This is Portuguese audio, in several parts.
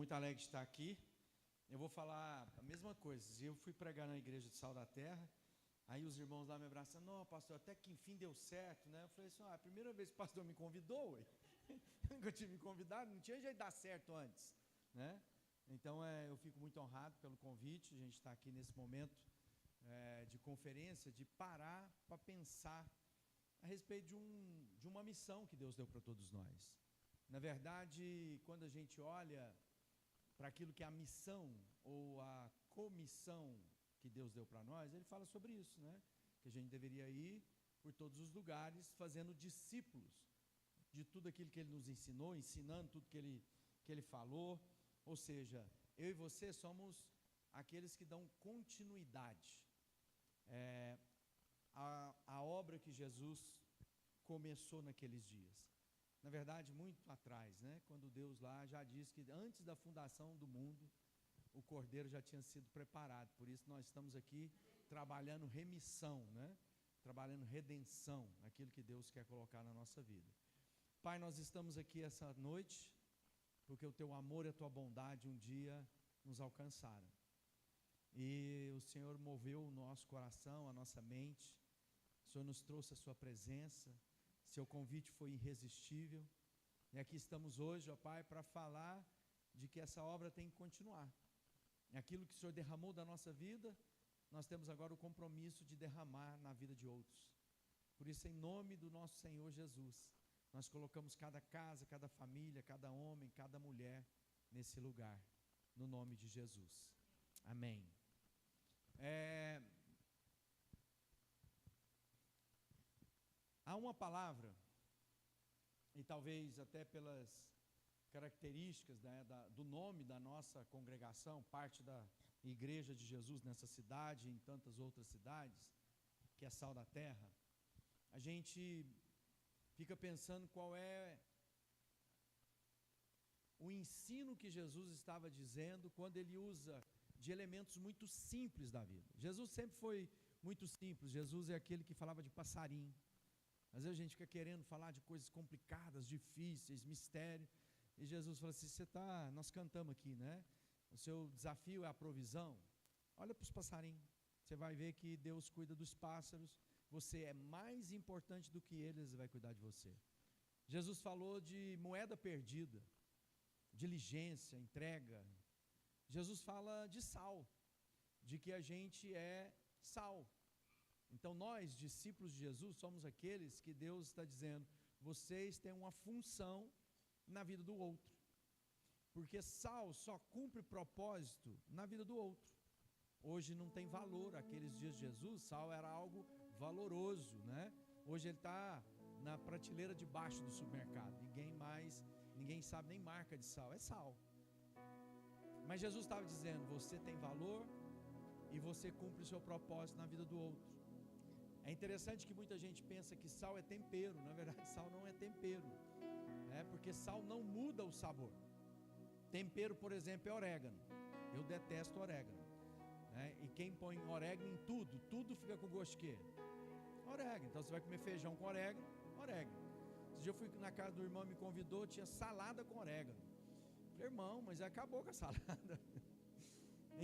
muito alegre de estar aqui. Eu vou falar a mesma coisa. Eu fui pregar na igreja de Sal da Terra, aí os irmãos lá me abraçando, não, pastor, até que enfim deu certo, né? Eu falei assim, é a primeira vez que o pastor me convidou, ué. Nunca tinha me convidado, não tinha jeito de dar certo antes, né? Então eu fico muito honrado pelo convite, a gente está aqui nesse momento de conferência, de parar para pensar a respeito de uma missão que Deus deu para todos nós. Na verdade, quando a gente olha para aquilo que é a missão ou a comissão que Deus deu para nós, ele fala sobre isso, né? Que a gente deveria ir por todos os lugares fazendo discípulos de tudo aquilo que ele nos ensinou, ensinando tudo que ele falou. Ou seja, eu e você somos aqueles que dão continuidade à obra que Jesus começou naqueles dias. Na verdade, muito atrás, né? Quando Deus lá já disse que antes da fundação do mundo, o Cordeiro já tinha sido preparado. Por isso nós estamos aqui trabalhando remissão, né? Trabalhando redenção, aquilo que Deus quer colocar na nossa vida. Pai, nós estamos aqui essa noite, porque o Teu amor e a Tua bondade um dia nos alcançaram. E o Senhor moveu o nosso coração, a nossa mente, o Senhor nos trouxe a Sua presença, Seu convite foi irresistível, e aqui estamos hoje, ó Pai, para falar de que essa obra tem que continuar. Aquilo que o Senhor derramou da nossa vida, nós temos agora o compromisso de derramar na vida de outros. Por isso, em nome do nosso Senhor Jesus, nós colocamos cada casa, cada família, cada homem, cada mulher nesse lugar, no nome de Jesus. Amém. Há uma palavra, e talvez até pelas características, né, do nome da nossa congregação, parte da Igreja de Jesus nessa cidade e em tantas outras cidades, que é Sal da Terra, a gente fica pensando qual é o ensino que Jesus estava dizendo quando ele usa de elementos muito simples da vida. Jesus sempre foi muito simples. Jesus é aquele que falava de passarinho. Às vezes a gente fica querendo falar de coisas complicadas, difíceis, mistério, e Jesus fala assim, nós cantamos aqui, né? O seu desafio é a provisão. Olha para os passarinhos, você vai ver que Deus cuida dos pássaros, você é mais importante do que eles, vai cuidar de você. Jesus falou de moeda perdida, diligência, entrega. Jesus fala de sal, de que a gente é sal. Então nós, discípulos de Jesus, somos aqueles que Deus está dizendo, vocês têm uma função na vida do outro. Porque sal só cumpre propósito na vida do outro. Hoje não tem valor, aqueles dias de Jesus, sal era algo valoroso, né? Hoje ele está na prateleira de baixo do supermercado, ninguém sabe nem marca de sal, é sal. Mas Jesus estava dizendo, você tem valor e você cumpre o seu propósito na vida do outro. É interessante que muita gente pensa que sal é tempero, na verdade sal não é tempero, né? Porque sal não muda o sabor. Tempero, por exemplo, é orégano, eu detesto orégano, né? E quem põe orégano em tudo fica com gosto de quê? Orégano. Então você vai comer feijão com orégano. Esse dia eu fui na casa do irmão, me convidou, tinha salada com orégano. Falei, irmão, mas acabou com a salada.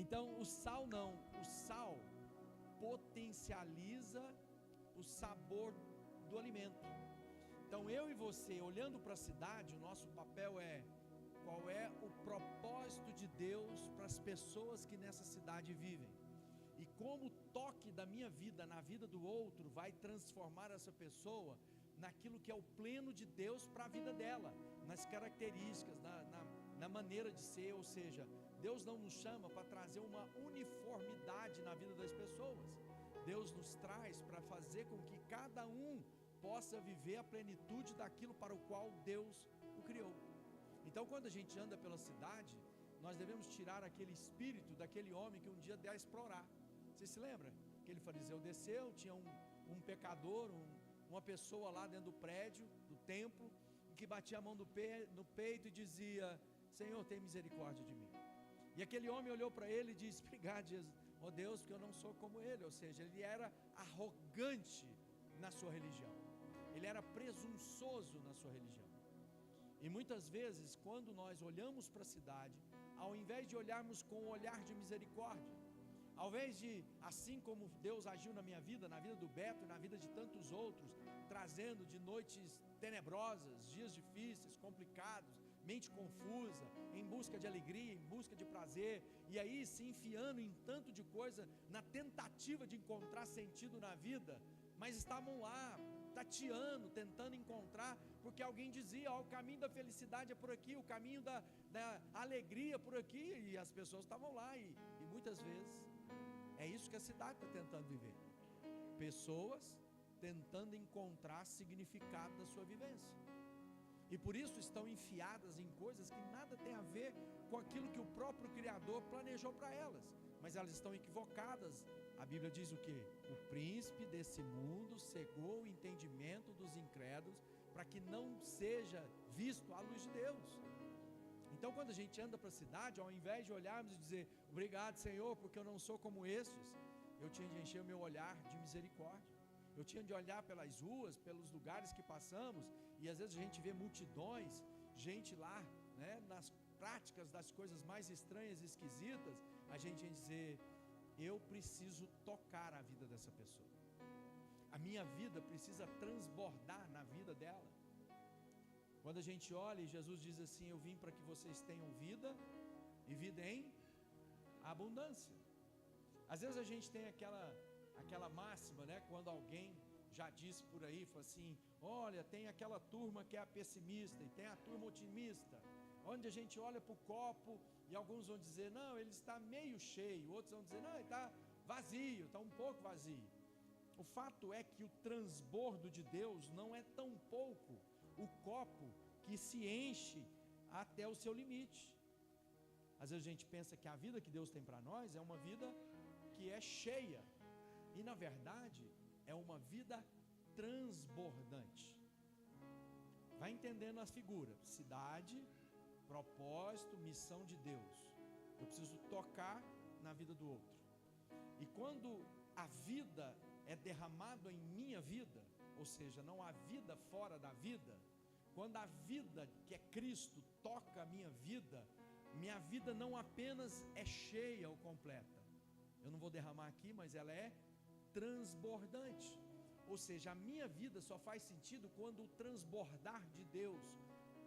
Então o sal não, o sal potencializa o sabor do alimento. Então eu e você, olhando para a cidade, o nosso papel é, qual é o propósito de Deus para as pessoas que nessa cidade vivem? E como o toque da minha vida na vida do outro vai transformar essa pessoa naquilo que é o pleno de Deus para a vida dela, nas características, na maneira de ser. Ou seja, Deus não nos chama para trazer uma uniformidade na vida das pessoas. Deus nos traz para fazer com que cada um possa viver a plenitude daquilo para o qual Deus o criou. Então quando a gente anda pela cidade, nós devemos tirar aquele espírito daquele homem que um dia deu a explorar. Você se lembra? Aquele fariseu desceu, tinha um pecador, uma pessoa lá dentro do prédio, do templo, que batia a mão no peito e dizia, Senhor, tem misericórdia de mim. E aquele homem olhou para ele e disse, obrigado, Jesus, ó Deus, porque eu não sou como ele. Ou seja, ele era arrogante na sua religião, ele era presunçoso na sua religião. E muitas vezes, quando nós olhamos para a cidade, ao invés de olharmos com um olhar de misericórdia, ao invés de, assim como Deus agiu na minha vida, na vida do Beto e na vida de tantos outros, trazendo de noites tenebrosas, dias difíceis, complicados, mente confusa, em busca de alegria, em busca de prazer, e aí se enfiando em tanto de coisa, na tentativa de encontrar sentido na vida, mas estavam lá, tateando, tentando encontrar, porque alguém dizia, ó, o caminho da felicidade é por aqui, o caminho da alegria por aqui, e as pessoas estavam lá, e muitas vezes, é isso que a cidade está tentando viver, pessoas tentando encontrar significado da sua vivência, e por isso estão enfiadas em coisas que nada tem a ver com aquilo que o próprio Criador planejou para elas, mas elas estão equivocadas. A Bíblia diz o quê? O príncipe desse mundo cegou o entendimento dos incrédulos, para que não seja visto a luz de Deus. Então, quando a gente anda para a cidade, ao invés de olharmos e dizer, obrigado, Senhor, porque eu não sou como estes, eu tinha de encher o meu olhar de misericórdia, eu tinha de olhar pelas ruas, pelos lugares que passamos, e às vezes a gente vê multidões, gente lá, né, nas práticas das coisas mais estranhas e esquisitas, a gente tinha de dizer, eu preciso tocar a vida dessa pessoa, a minha vida precisa transbordar na vida dela. Quando a gente olha e Jesus diz assim, eu vim para que vocês tenham vida, e vida em abundância. Às vezes a gente tem aquela máxima, né? Quando alguém já disse por aí, fala assim, olha, tem aquela turma que é a pessimista, e tem a turma otimista, onde a gente olha para o copo, e alguns vão dizer, não, ele está meio cheio, outros vão dizer, não, ele está vazio, está um pouco vazio. O fato é que o transbordo de Deus não é tão pouco o copo que se enche até o seu limite. Às vezes a gente pensa que a vida que Deus tem para nós é uma vida que é cheia, e na verdade é uma vida transbordante. Vai entendendo as figuras, cidade, propósito, missão de Deus. Eu preciso tocar na vida do outro, e quando a vida é derramado em minha vida, ou seja, não há vida fora da vida, quando a vida que é Cristo toca a minha vida não apenas é cheia ou completa, eu não vou derramar aqui, mas ela é transbordante, ou seja, a minha vida só faz sentido quando o transbordar de Deus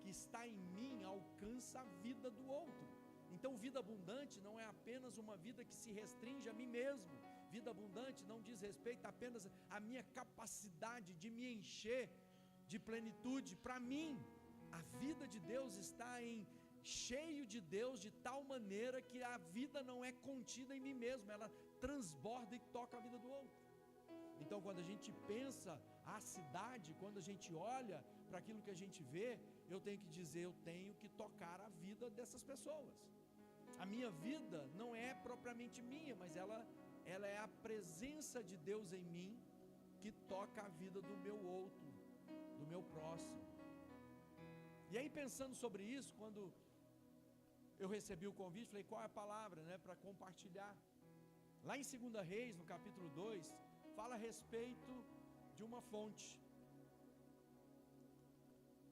que está em mim alcança a vida do outro. Então vida abundante não é apenas uma vida que se restringe a mim mesmo, vida abundante não diz respeito apenas à minha capacidade de me encher de plenitude. Para mim, a vida de Deus está cheio de Deus de tal maneira que a vida não é contida em mim mesmo, ela transborda e toca a vida do outro. Então quando a gente pensa a cidade, quando a gente olha para aquilo que a gente vê, eu tenho que dizer, eu tenho que tocar a vida dessas pessoas. A minha vida não é propriamente minha, mas ela é a presença de Deus em mim que toca a vida do meu outro, do meu próximo. E aí pensando sobre isso, quando eu recebi o convite, falei, qual é a palavra, né, para compartilhar? Lá em 2 Reis, no capítulo 2, fala a respeito de uma fonte.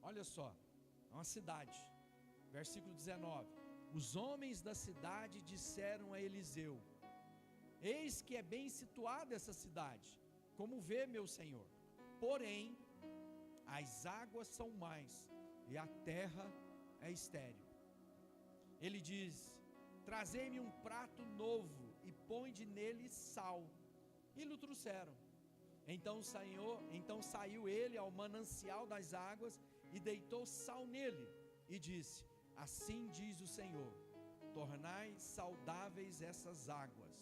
Olha só, é uma cidade, versículo 19, os homens da cidade disseram a Eliseu, eis que é bem situada essa cidade, como vê meu senhor, porém, as águas são mais, e a terra é estéril. Ele diz, trazei-me um prato novo, e ponde nele sal, e lhe trouxeram. Então saiu ele ao manancial das águas, e deitou sal nele, e disse, assim diz o Senhor, tornai saudáveis essas águas,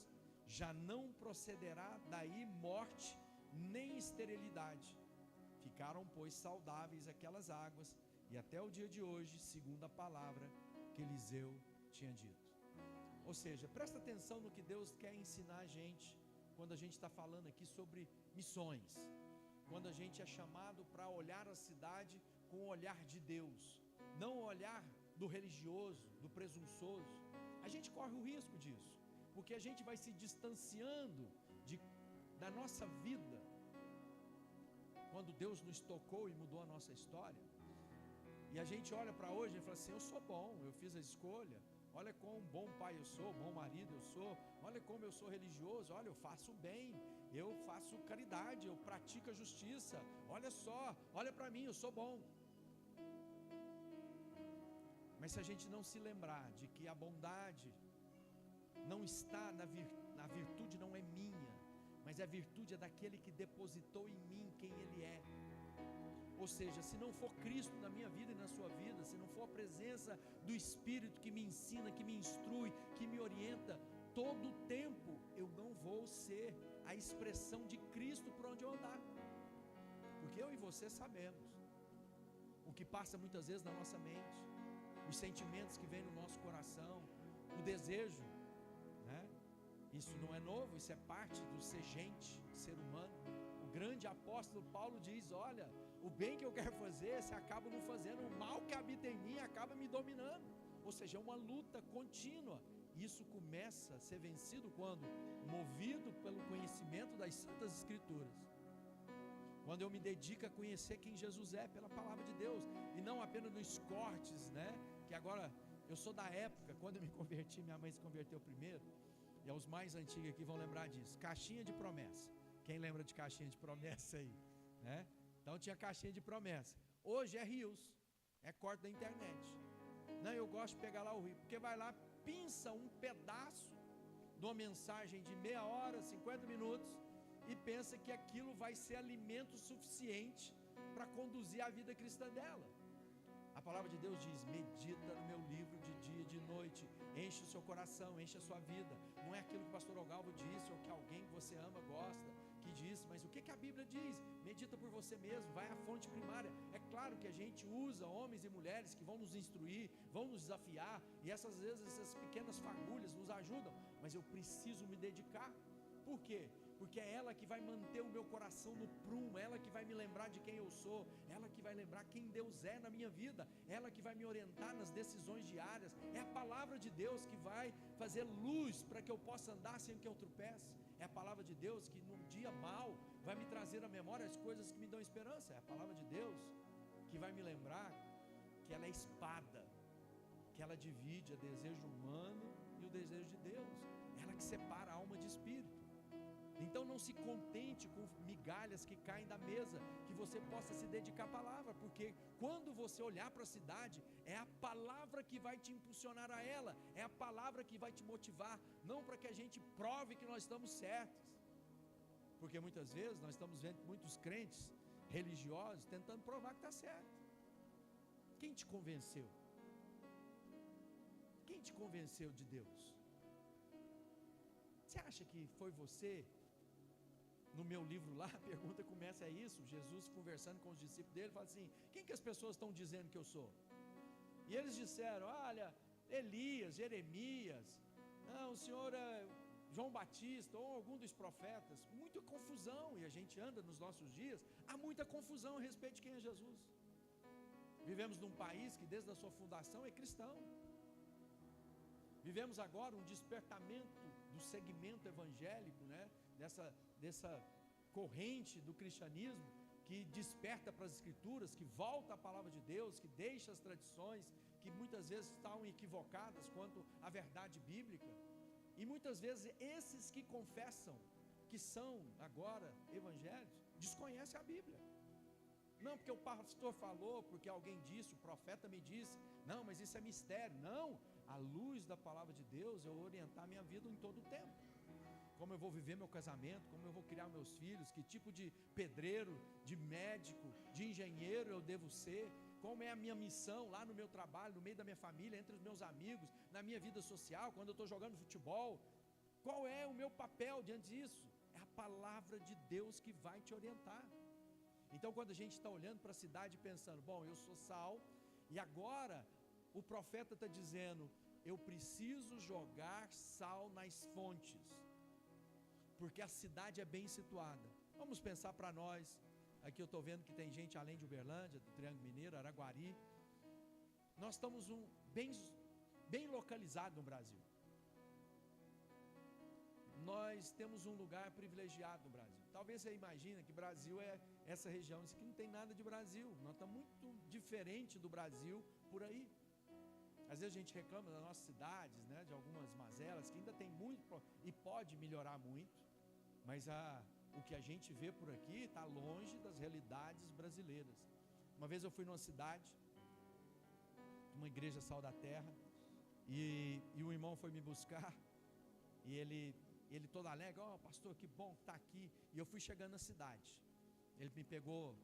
já não procederá daí morte, nem esterilidade. Ficaram, pois, saudáveis aquelas águas, e até o dia de hoje, segundo a palavra que Eliseu tinha dito. Ou seja, presta atenção no que Deus quer ensinar a gente, quando a gente está falando aqui sobre missões, quando a gente é chamado para olhar a cidade com o olhar de Deus, não o olhar do religioso, do presunçoso. A gente corre o risco disso, porque a gente vai se distanciando da nossa vida, quando Deus nos tocou e mudou a nossa história. E a gente olha para hoje e fala assim: eu sou bom, eu fiz a escolha, olha como bom pai eu sou, bom marido eu sou, olha como eu sou religioso, olha, eu faço bem, eu faço caridade, eu pratico a justiça, olha só, olha para mim, eu sou bom. Mas se a gente não se lembrar de que a bondade não está na virtude, não é minha, mas a virtude é daquele que depositou em mim quem Ele é. Ou seja, se não for Cristo na minha vida e na sua vida, se não for a presença do Espírito que me ensina, que me instrui, que me orienta, todo o tempo eu não vou ser a expressão de Cristo por onde eu andar. Porque eu e você sabemos o que passa muitas vezes na nossa mente, os sentimentos que vêm no nosso coração, o desejo, né? Isso não é novo, isso é parte do ser gente, ser humano. O grande apóstolo Paulo diz: olha, o bem que eu quero fazer, se acaba não fazendo, o mal que habita em mim acaba me dominando. Ou seja, é uma luta contínua. Isso começa a ser vencido quando? Movido pelo conhecimento das Santas Escrituras. Quando eu me dedico a conhecer quem Jesus é pela palavra de Deus, e não apenas nos cortes, né? Que agora, eu sou da época, quando eu me converti, minha mãe se converteu primeiro, e aos mais antigos aqui vão lembrar disso, caixinha de promessa. Quem lembra de caixinha de promessa aí, né? Então tinha caixinha de promessa. Hoje é rios, é corte da internet. Não, eu gosto de pegar lá o rio, porque vai lá, pinça um pedaço de uma mensagem de meia hora, 50 minutos, e pensa que aquilo vai ser alimento suficiente para conduzir a vida cristã dela. A palavra de Deus diz: medita no meu livro de dia e de noite, enche o seu coração, enche a sua vida. Não é aquilo que o pastor Ogalvo disse, ou que alguém que você ama, gosta, que disse, mas o que a Bíblia diz? Medita por você mesmo, vai à fonte primária. É claro que a gente usa homens e mulheres que vão nos instruir, vão nos desafiar, e essas vezes essas pequenas fagulhas nos ajudam, mas eu preciso me dedicar. Por quê? Porque é ela que vai manter o meu coração no prumo, ela que vai me lembrar de quem eu sou, ela que vai lembrar quem Deus é na minha vida, ela que vai me orientar nas decisões diárias. É a palavra de Deus que vai fazer luz para que eu possa andar sem que eu tropece. É a palavra de Deus que num dia mau vai me trazer à memória as coisas que me dão esperança. É a palavra de Deus que vai me lembrar que ela é espada, que ela divide o desejo humano e o desejo de Deus, ela que separa a alma de espírito. Então não se contente com migalhas que caem da mesa, que você possa se dedicar à palavra, porque quando você olhar para a cidade, é a palavra que vai te impulsionar a ela, é a palavra que vai te motivar, não para que a gente prove que nós estamos certos, porque muitas vezes nós estamos vendo muitos crentes religiosos tentando provar que está certo. Quem te convenceu? Quem te convenceu de Deus? Você acha que foi você? No meu livro lá, a pergunta começa, é isso, Jesus conversando com os discípulos dele, fala assim: quem que as pessoas estão dizendo que eu sou? E eles disseram: olha, Elias, Jeremias, não, o senhor é João Batista, ou algum dos profetas. Muita confusão, e a gente anda nos nossos dias, há muita confusão a respeito de quem é Jesus. Vivemos num país que desde a sua fundação é cristão. Vivemos agora um despertamento do segmento evangélico, né? Dessa corrente do cristianismo que desperta para as escrituras, que volta à palavra de Deus, que deixa as tradições que muitas vezes estão equivocadas quanto à verdade bíblica. E muitas vezes esses que confessam que são agora evangélicos desconhecem a Bíblia. Não, porque o pastor falou, porque alguém disse, o profeta me disse. Não, mas isso é mistério. Não, a luz da palavra de Deus, eu vou orientar minha vida em todo o tempo. Como eu vou viver meu casamento, como eu vou criar meus filhos, que tipo de pedreiro, de médico, de engenheiro eu devo ser, como é a minha missão lá no meu trabalho, no meio da minha família, entre os meus amigos, na minha vida social, quando eu estou jogando futebol, qual é o meu papel diante disso? É a palavra de Deus que vai te orientar. Então quando a gente está olhando para a cidade pensando, bom, eu sou sal, e agora o profeta está dizendo, eu preciso jogar sal nas fontes, porque a cidade é bem situada. Vamos pensar para nós, aqui eu estou vendo que tem gente além de Uberlândia, do Triângulo Mineiro, Araguari. Nós estamos bem localizados no Brasil. nós temos um lugar privilegiado no Brasil. Talvez você imagine que Brasil é essa região, isso aqui não tem nada de Brasil, nós estamos muito diferente do Brasil por aí. Às vezes a gente reclama das nossas cidades, né, de algumas mazelas, que ainda tem muito e pode melhorar muito, mas o que a gente vê por aqui está longe das realidades brasileiras. Uma vez eu fui numa cidade, uma igreja Sal da Terra, e um irmão foi me buscar, e ele todo alegre, pastor, que bom que está aqui. E eu fui chegando na cidade, ele me pegou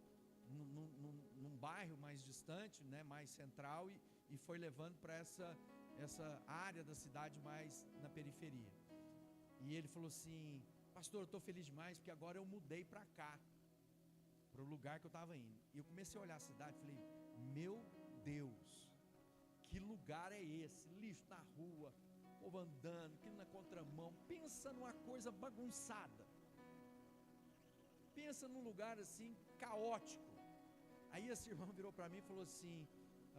num bairro mais distante, né, mais central, e foi levando para essa área da cidade mais na periferia. E ele falou assim, pastor, eu estou feliz demais, porque agora eu mudei para cá, para o lugar que eu estava indo. E eu comecei a olhar a cidade e falei, meu Deus, que lugar é esse? Lixo na rua, povo andando, aquilo na contramão. Pensa numa coisa bagunçada, pensa num lugar assim, caótico. Aí esse irmão virou para mim e falou assim,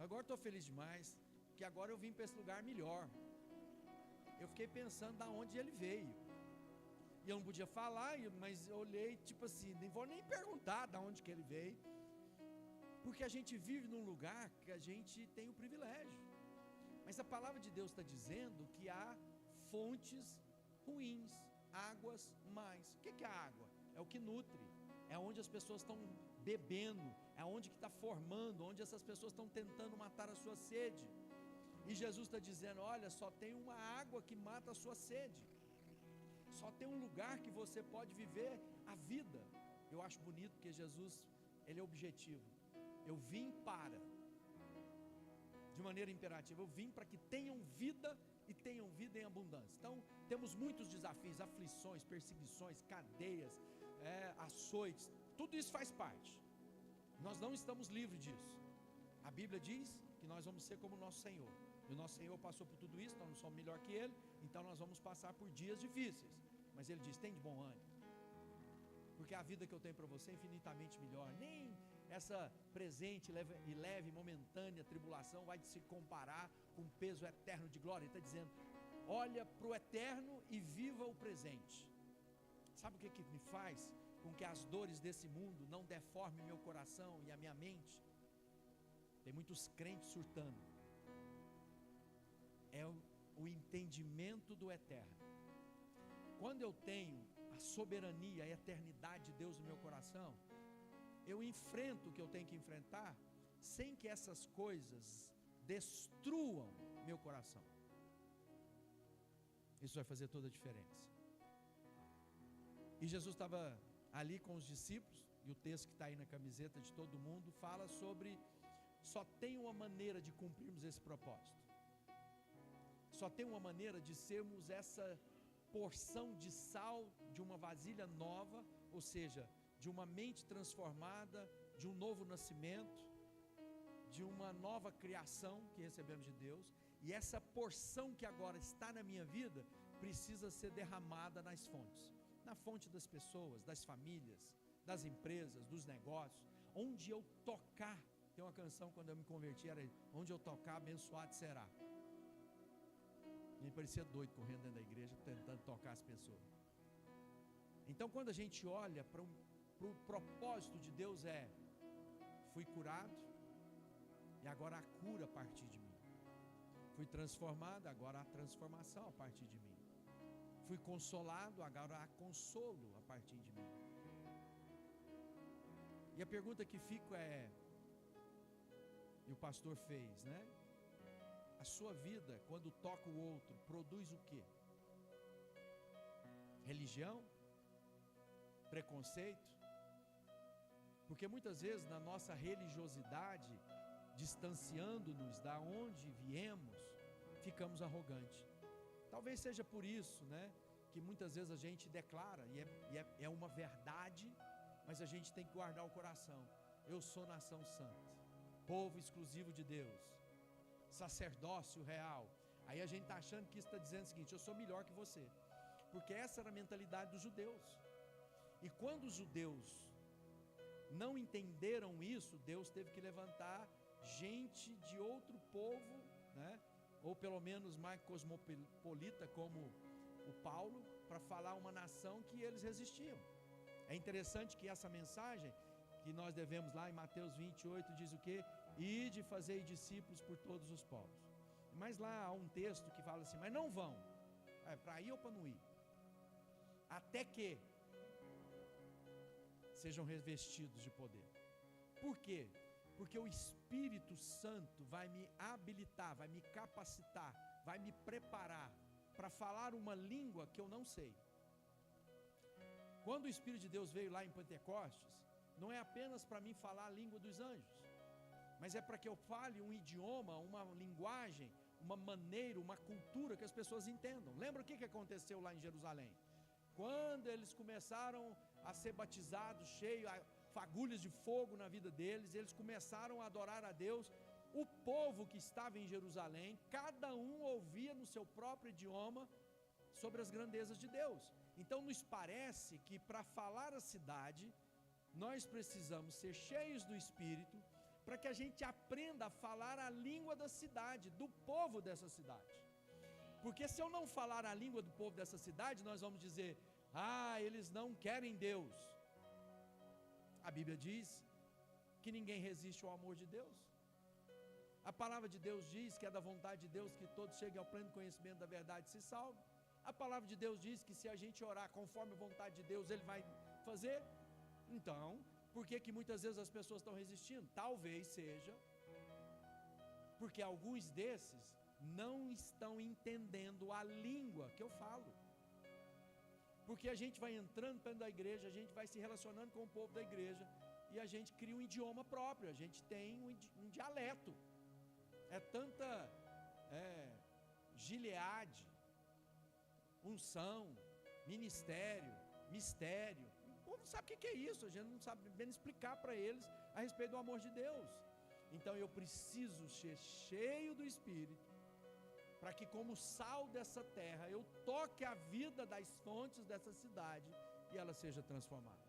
agora estou feliz demais, porque agora eu vim para esse lugar melhor. Eu fiquei pensando de onde ele veio, e eu não podia falar, mas eu olhei tipo assim, nem vou nem perguntar de onde que ele veio, porque a gente vive num lugar que a gente tem o privilégio. Mas a palavra de Deus está dizendo que há fontes ruins, águas mais. O que é a água? É o que nutre, é onde as pessoas estão bebendo, é onde que está formando, onde essas pessoas estão tentando matar a sua sede. E Jesus está dizendo, olha, só tem uma água que mata a sua sede, só tem um lugar que você pode viver a vida. Eu acho bonito porque Jesus, ele é objetivo. Eu vim de maneira imperativa, eu vim para que tenham vida e tenham vida em abundância. Então, temos muitos desafios, aflições, perseguições, cadeias, açoites, tudo isso faz parte. Nós não estamos livres disso. A Bíblia diz que nós vamos ser como o nosso Senhor, e o nosso Senhor passou por tudo isso, nós não somos melhor que Ele, então nós vamos passar por dias difíceis, mas Ele diz, tem de bom ânimo, porque a vida que eu tenho para você é infinitamente melhor. Nem essa presente e leve momentânea tribulação vai se comparar com o peso eterno de glória. Ele está dizendo, olha para o eterno e viva o presente. Sabe o que me faz com que as dores desse mundo não deformem meu coração e a minha mente? Tem muitos crentes surtando. É o entendimento do eterno. Quando eu tenho a soberania, a eternidade de Deus no meu coração, eu enfrento o que eu tenho que enfrentar, sem que essas coisas destruam meu coração. Isso vai fazer toda a diferença. E Jesus estava ali com os discípulos, e o texto que está aí na camiseta de todo mundo, fala sobre, só tem uma maneira de cumprirmos esse propósito, só tem uma maneira de sermos essa porção de sal de uma vasilha nova, ou seja, de uma mente transformada, de um novo nascimento, de uma nova criação que recebemos de Deus, e essa porção que agora está na minha vida, precisa ser derramada nas fontes, na fonte das pessoas, das famílias, das empresas, dos negócios, onde eu tocar. Tem uma canção, quando eu me converti, era onde eu tocar, abençoado será. Me parecia doido correndo dentro da igreja, tentando tocar as pessoas. Então, quando a gente olha para o propósito de Deus, fui curado, e agora a cura a partir de mim. Fui transformado, agora há transformação a partir de mim. Fui consolado, agora há consolo a partir de mim. E a pergunta que fica e o pastor fez, né? A sua vida, quando toca o outro, produz o quê? Religião? Preconceito? Porque muitas vezes na nossa religiosidade, distanciando-nos da onde viemos, ficamos arrogantes. Talvez seja por isso, né, que muitas vezes a gente declara, e é uma verdade, mas a gente tem que guardar o coração. Eu sou nação santa, povo exclusivo de Deus, sacerdócio real. Aí a gente está achando que isso está dizendo o seguinte, eu sou melhor que você, porque essa era a mentalidade dos judeus. E quando os judeus não entenderam isso, Deus teve que levantar gente de outro povo, né? Ou pelo menos mais cosmopolita, como o Paulo para falar uma nação que eles resistiam. É interessante que essa mensagem que nós devemos lá em Mateus 28 diz o quê? Ide fazei discípulos por todos os povos. Mas lá há um texto que fala assim, mas não vão, para ir ou para não ir, até que sejam revestidos de poder. Por quê? Porque o Espírito Santo vai me habilitar, vai me capacitar, vai me preparar para falar uma língua que eu não sei. Quando o Espírito de Deus veio lá em Pentecostes, não é apenas para mim falar a língua dos anjos, mas é para que eu fale um idioma, uma linguagem, uma maneira, uma cultura que as pessoas entendam. Lembra o que aconteceu lá em Jerusalém? Quando eles começaram a ser batizados, cheios, fagulhas de fogo na vida deles, eles começaram a adorar a Deus. O povo que estava em Jerusalém, cada um ouvia no seu próprio idioma sobre as grandezas de Deus. Então nos parece que para falar a cidade, nós precisamos ser cheios do Espírito, para que a gente aprenda a falar a língua da cidade, do povo dessa cidade. Porque se eu não falar a língua do povo dessa cidade, nós vamos dizer, eles não querem Deus. A Bíblia diz que ninguém resiste ao amor de Deus. A palavra de Deus diz que é da vontade de Deus que todos cheguem ao pleno conhecimento da verdade e se salvem. A palavra de Deus diz que se a gente orar conforme a vontade de Deus, Ele vai fazer. Então, por que muitas vezes as pessoas estão resistindo? Talvez seja porque alguns desses não estão entendendo a língua que eu falo. Porque a gente vai entrando dentro da igreja, a gente vai se relacionando com o povo da igreja e a gente cria um idioma próprio, a gente tem um dialeto. É tanta gileade, unção, ministério, mistério. O povo não sabe o que é isso, a gente não sabe bem explicar para eles a respeito do amor de Deus. Então eu preciso ser cheio do Espírito, para que como sal dessa terra, eu toque a vida das fontes dessa cidade e ela seja transformada.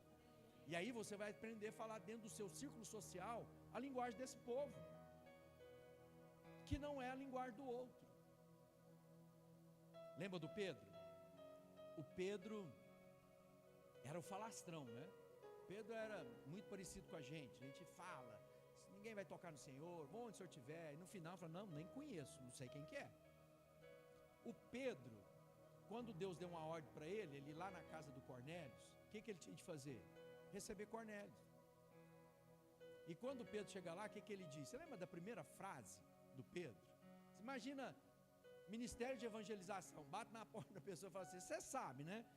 E aí você vai aprender a falar dentro do seu círculo social a linguagem desse povo, que não é a linguagem do outro. Lembra do Pedro? O Pedro era o falastrão, né? Pedro era muito parecido com a gente fala, ninguém vai tocar no Senhor, onde o Senhor estiver, e no final fala, não, nem conheço, não sei quem que é. O Pedro, quando Deus deu uma ordem para ele ir lá na casa do Cornélio, o que ele tinha de fazer? Receber Cornélio. E quando Pedro chega lá, o que ele diz? Você lembra da primeira frase do Pedro? Você imagina, ministério de evangelização, bate na porta da pessoa e fala assim, você sabe, né?